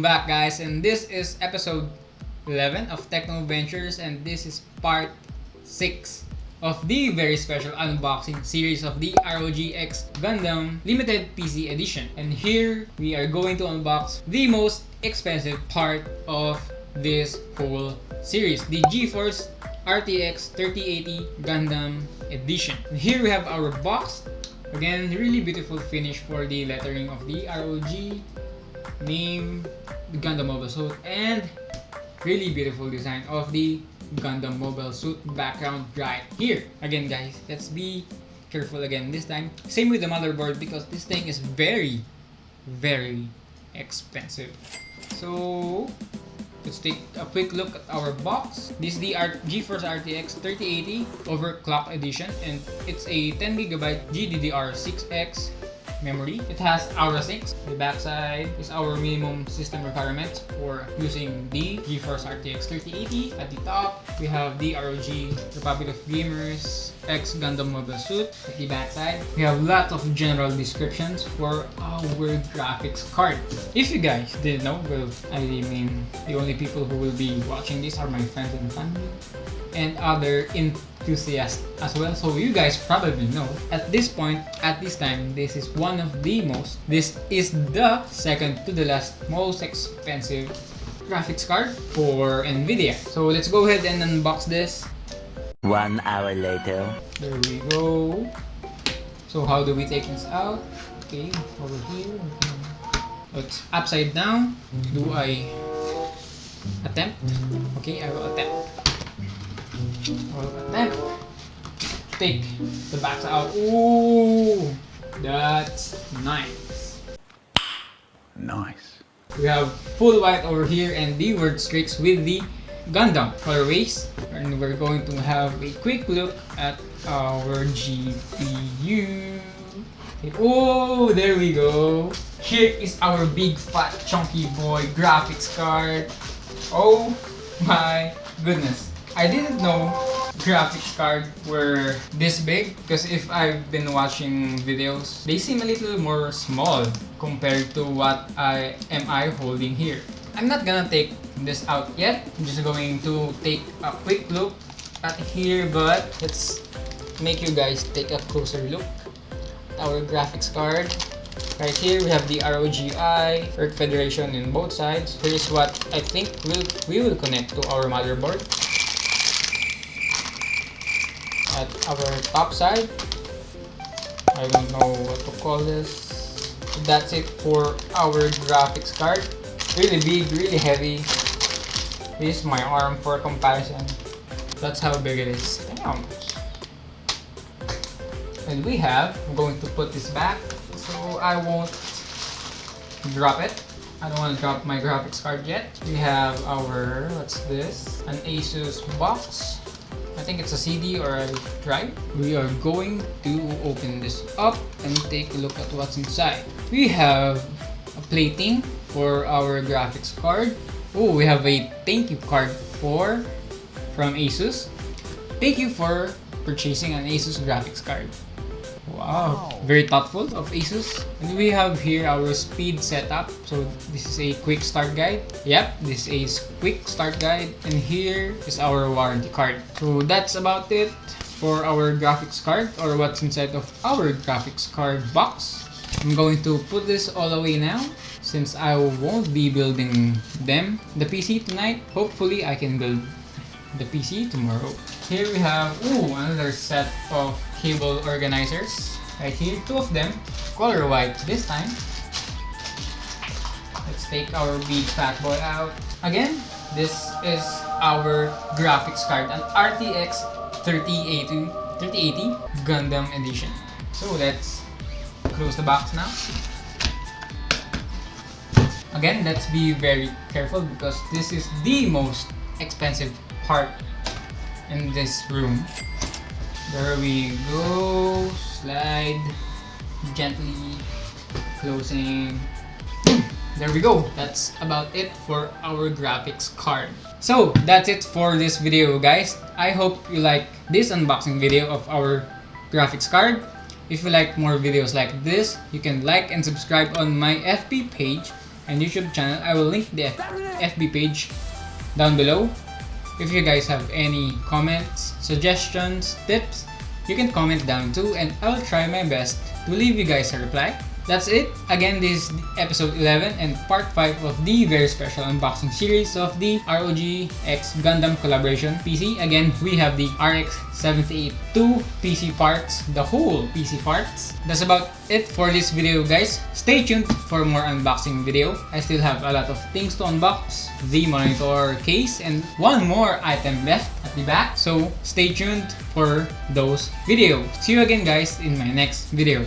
back, guys, and this is episode 11 of Technoventures, and this is part 6 of the very special unboxing series of the ASUSxGUNDAM Limited PC Edition. And here we are going to unbox the most expensive part of this whole series, the GeForce RTX 3080 Gundam Edition. And here we have our box. Again, really beautiful finish for the lettering of the ROG name, the Gundam Mobile Suit, and really beautiful design of the Gundam Mobile Suit background right here. Again, guys, let's be careful again this time. Same with the motherboard because this thing is very expensive. So let's take a quick look at our box. This is the GeForce RTX 3080 Overclock Edition, and it's a 10GB GDDR6X memory. It has Aura 6. The backside is our minimum system requirements for using the GeForce RTX 3080. At the top, we have the ROG Republic of Gamers X Gundam Mobile Suit. At the backside, we have lots of general descriptions for our graphics card. If you guys didn't know, well, I mean, the only people who will be watching this are my friends and family and other enthusiasts as well, so you guys probably know at this point, at this time, this is one of the this is the second to the last most expensive graphics card for NVIDIA. So let's go ahead and unbox this. 1 hour later. There we go. So how do we take this out? Okay, over here. It's upside down. Do I attempt? Okay, I will attempt. Take the backs out. Ooh, that's nice. Nice. We have full white over here and the word streaks with the Gundam colorways. And we're going to have a quick look at our GPU. Oh, there we go. Here is our big fat chunky boy graphics card. Oh my goodness. I didn't know graphics cards were this big because if I've been watching videos, they seem a little more small compared to what I am holding here. I'm not gonna take this out yet. I'm just going to take a quick look at here, but let's make you guys take a closer look at our graphics card. Right here we have the ROGI, Earth Federation in both sides. Here's what I think we will connect to our motherboard. At our top side, I don't know what to call this. That's it for our graphics card. Really big, really heavy. This is my arm for comparison. That's how big it is. Damn. And I'm going to put this back so I won't drop it. I don't want to drop my graphics card yet. We have our, what's this? An Asus box. I think it's a CD or a drive. We are going to open this up and take a look at what's inside. We have a plating for our graphics card. Oh, we have a thank you card from Asus. Thank you for purchasing an Asus graphics card. Wow, very thoughtful of Asus. And we have here our speed setup. So this is a quick start guide. Yep, this is a quick start guide. And here is our warranty card. So that's about it for our graphics card, or what's inside of our graphics card box. I'm going to put this all away now since I won't be building the PC tonight. Hopefully I can build the PC tomorrow. Here we have another set of cable organizers. Right here, 2 of them, color white this time. Let's take our big fat boy out. Again, this is our graphics card, an RTX 3080 Gundam Edition. So let's close the box now. Again, let's be very careful because this is the most expensive part in this room. There we go. Slide gently, closing. There we go. That's about it for our graphics card. So that's it for this video, guys. I hope you like this unboxing video of our graphics card. If you like more videos like this, you can like and subscribe on my FB page and YouTube channel. I will link the FB page down below. If you guys have any comments, suggestions, tips, you can comment down too, and I'll try my best to leave you guys a reply. That's it. Again, this is episode 11 and part 5 of the very special unboxing series of the ROG X Gundam collaboration PC. Again, we have the RX 782 PC parts, the whole PC parts. That's about it for this video, guys. Stay tuned for more unboxing video. I still have a lot of things to unbox, the monitor case, and one more item left at the back. So stay tuned for those videos. See you again, guys, in my next video.